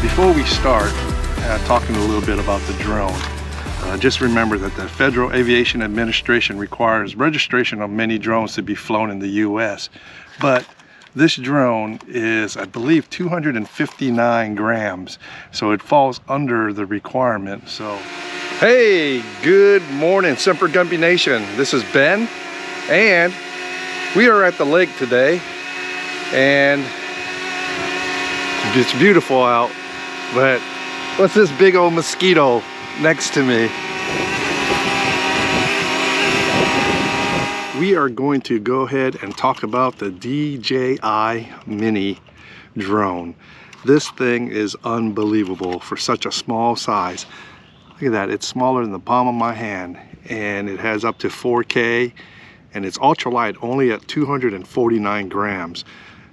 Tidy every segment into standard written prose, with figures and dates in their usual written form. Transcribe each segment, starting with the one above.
Before we start talking a little bit about the drone, just remember that the Federal Aviation Administration requires registration of many drones to be flown in the US. But this drone is, I believe, 259 grams, so it falls under the requirement. So, hey, good morning, Semper Gumbie Nation. This is Ben, and we are at the lake today, and it's beautiful out, but what's this big old mosquito next to me? We are going to go ahead and talk about the DJI Mini drone. This thing is unbelievable for such a small size. Look at that, it's smaller than the palm of my hand, and it has up to 4K, and it's ultralight, only at 249 grams.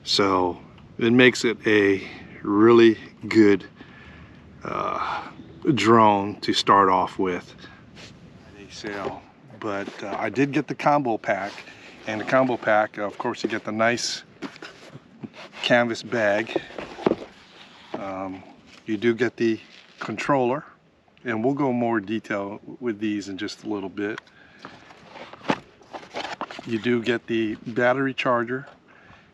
So it makes it a really good drone to start off with. But I did get the combo pack, and the combo pack, of course, you get the nice canvas bag. You do get the controller, and we'll go more detail with these in just a little bit. You do get the battery charger,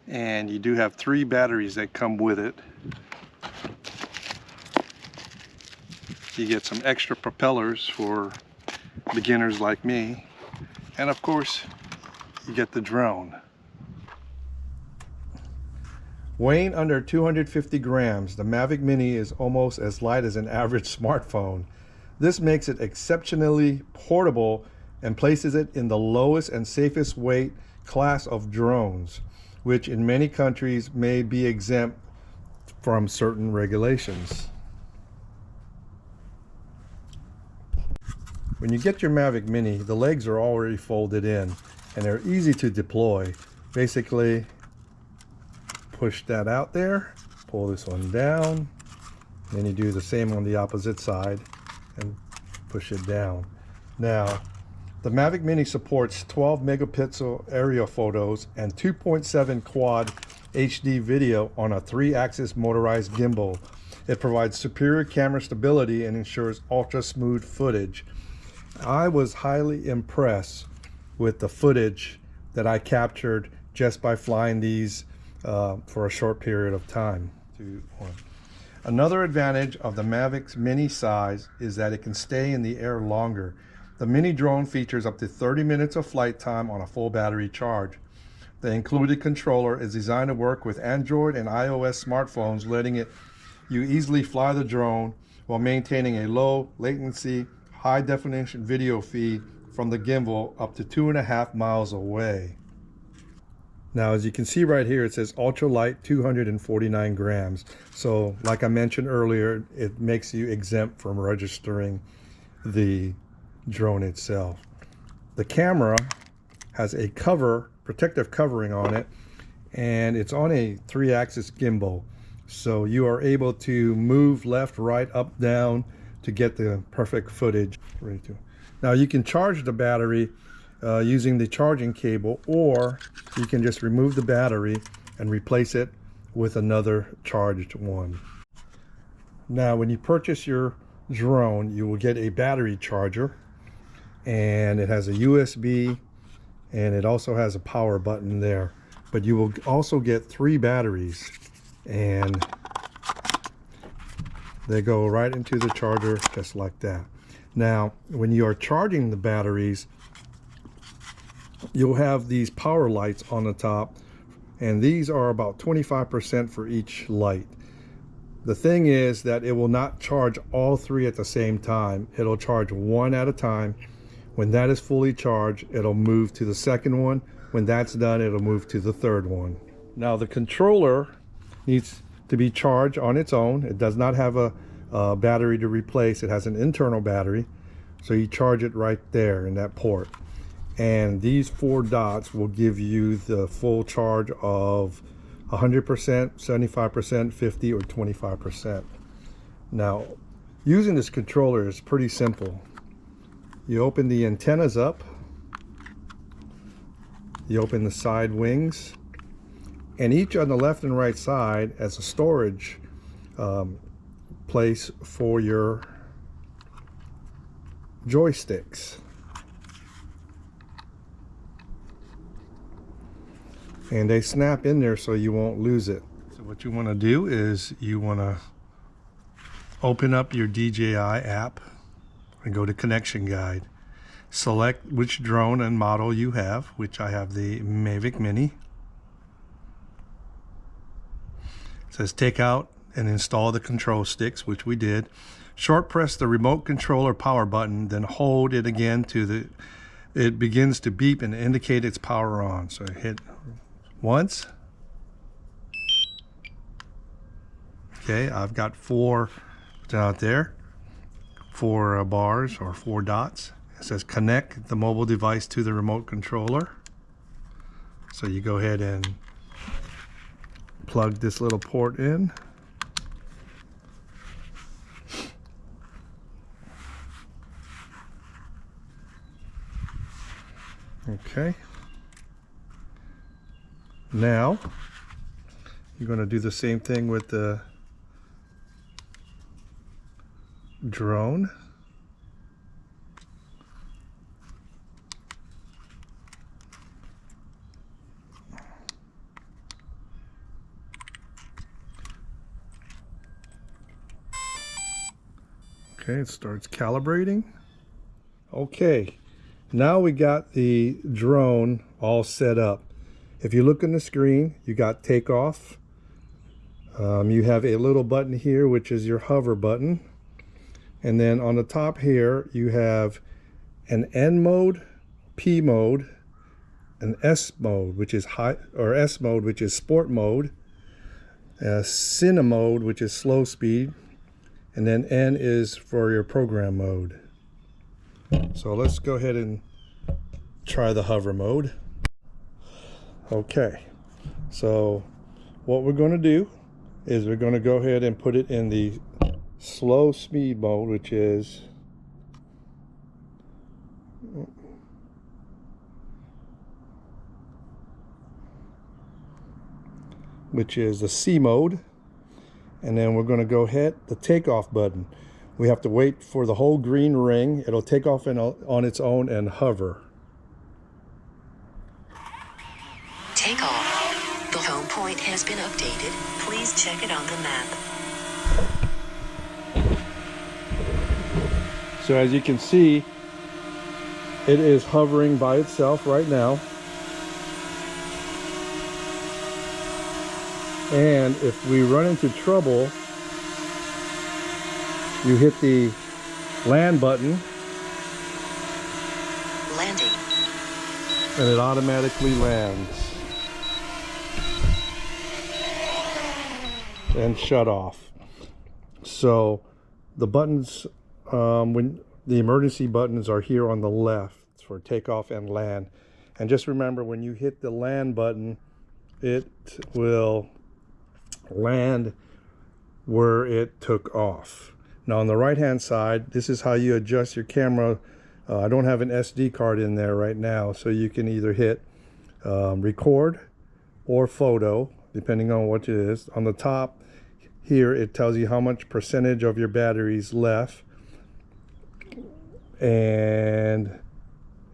and you do have 3 batteries that come with it. You get some extra propellers for beginners like me, and of course you get the drone. Weighing under 250 grams, the Mavic Mini is almost as light as an average smartphone. This makes it exceptionally portable and places it in the lowest and safest weight class of drones, which in many countries may be exempt from certain regulations. When you get your Mavic Mini, the legs are already folded in and they're easy to deploy. Basically, push that out there, pull this one down, then you do the same on the opposite side and push it down. Now, the Mavic Mini supports 12 megapixel aerial photos and 2.7 quad HD video on a 3-axis motorized gimbal. It provides superior camera stability and ensures ultra smooth footage. I was highly impressed with the footage that I captured just by flying these for a short period of time. Another advantage of the Mavic's mini size is that it can stay in the air longer. The mini drone features up to 30 minutes of flight time on a full battery charge. The included controller is designed to work with Android and iOS smartphones, letting you easily fly the drone while maintaining a low latency, high definition video feed from the gimbal up to 2.5 miles away. Now, as you can see right here, it says ultralight 249 grams. So like I mentioned earlier, it makes you exempt from registering the drone itself. The camera has a protective covering on it, and it's on a 3-axis gimbal. So you are able to move left, right, up, down to get the perfect footage. Now you can charge the battery using the charging cable, or you can just remove the battery and replace it with another charged one. Now when you purchase your drone, you will get a battery charger, and it has a USB, and it also has a power button there. But you will also get 3 batteries, and they go right into the charger just like that. Now, when you are charging the batteries, you'll have these power lights on the top, and these are about 25% for each light. The thing is that it will not charge all 3 at the same time. It'll charge one at a time. When that is fully charged, it'll move to the second one. When that's done, it'll move to the third one. Now, the controller needs to be charged on its own. It does not have a battery to replace. It has an internal battery, so you charge it right there in that port, and these 4 dots will give you the full charge of 100%, 75%, 50, or 25%. Now, using this controller is pretty simple. You open the antennas up, you open the side wings, and each on the left and right side has a storage place for your joysticks. And they snap in there so you won't lose it. So what you want to do is you want to open up your DJI app and go to Connection Guide. Select which drone and model you have, which I have the Mavic Mini. It says take out and install the control sticks, which we did. Short press the remote controller power button, then hold it again it begins to beep and indicate its power on. So hit once. Okay, I've got 4 out there, 4 bars or 4 dots. It says connect the mobile device to the remote controller. So you go ahead and plug this little port in. Okay. Now you're going to do the same thing with the drone. Okay, it starts calibrating. Okay, now we got the drone all set up. If you look on the screen, you got takeoff. You have a little button here, which is your hover button. And then on the top here, you have an N mode, P mode, an S mode, which is high, or S mode, which is sport mode, Cine mode, which is slow speed, and then N is for your program mode. So let's go ahead and try the hover mode. Okay, so what we're going to do is we're going to go ahead and put it in the slow speed mode, which is the C mode, and then we're going to go hit the takeoff button. We have to wait for the whole green ring. It'll take off on its own and hover. Takeoff. The home point has been updated. Please check it on the map. So as you can see, it is hovering by itself right now. And if we run into trouble, you hit the land button. Landing. And it automatically lands. And shut off. So the buttons, when the emergency buttons are here on the left for takeoff and land. And just remember, when you hit the land button, it will land where it took off. Now on the right hand side, this is how you adjust your camera. I don't have an SD card in there right now, so you can either hit record or photo, depending on what it is. On the top here, it tells you how much percentage of your batteries left, and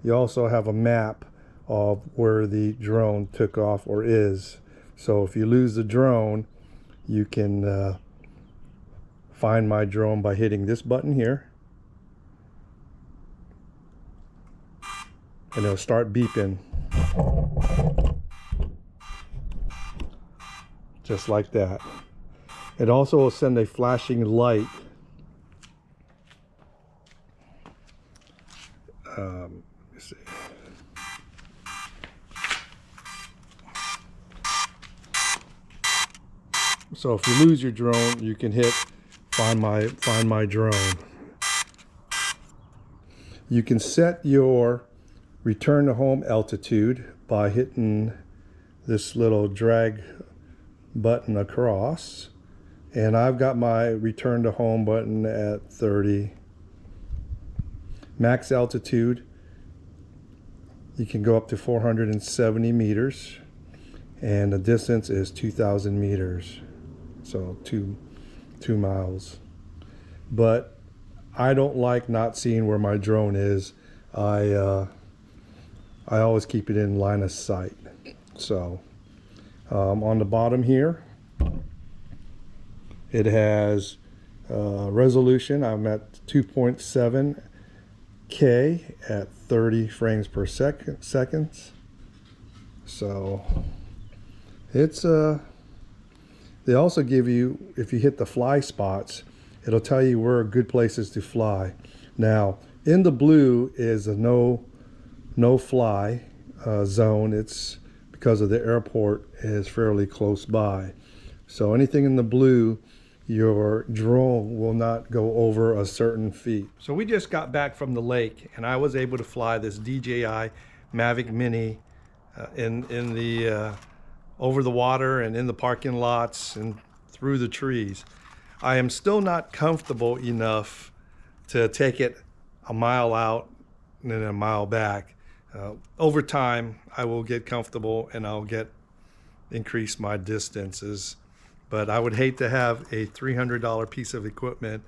you also have a map of where the drone took off or is. So if you lose the drone, you can find my drone by hitting this button here, and it'll start beeping just like that. It also will send a flashing light. Let's see. So if you lose your drone, you can hit find my drone. You can set your return to home altitude by hitting this little drag button across, and I've got my return to home button at 30. Max altitude, you can go up to 470 meters, and the distance is 2,000 meters, so two miles. but I don't like not seeing where my drone is. I always keep it in line of sight. So on the bottom here, it has resolution. I'm at 2.7K at 30 frames per seconds. So it's they also give you, if you hit the fly spots, it'll tell you where are good places to fly. Now in the blue is a no fly zone. It's because of the airport is fairly close by. So anything in the blue, your drone will not go over a certain feet. So we just got back from the lake and I was able to fly this DJI Mavic Mini in the over the water and in the parking lots and through the trees. I am still not comfortable enough to take it a mile out and then a mile back. Over time, I will get comfortable and I'll increase my distances. But I would hate to have a $300 piece of equipment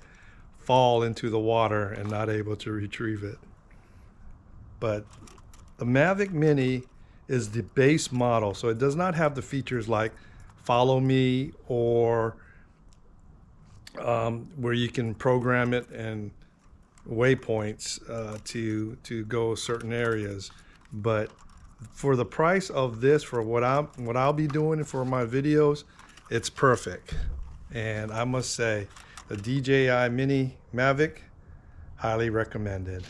fall into the water and not able to retrieve it. But the Mavic Mini is the base model, so it does not have the features like Follow Me or where you can program it and waypoints to go certain areas. But for the price of this, for what I'll be doing for my videos, it's perfect. And I must say, the DJI Mini Mavic, highly recommended.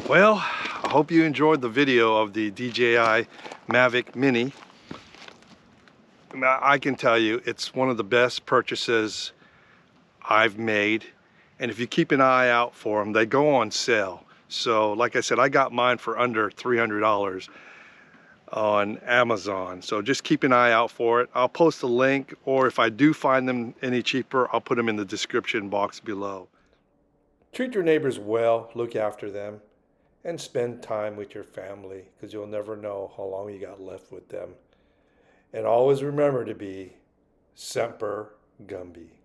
Well, I hope you enjoyed the video of the DJI Mavic Mini. I can tell you it's one of the best purchases I've made. And if you keep an eye out for them, they go on sale. So like I said, I got mine for under $300 on Amazon. So just keep an eye out for it. I'll post a link, or if I do find them any cheaper, I'll put them in the description box below. Treat your neighbors well, look after them, and spend time with your family, because you'll never know how long you got left with them. And always remember to be Semper Gumbie.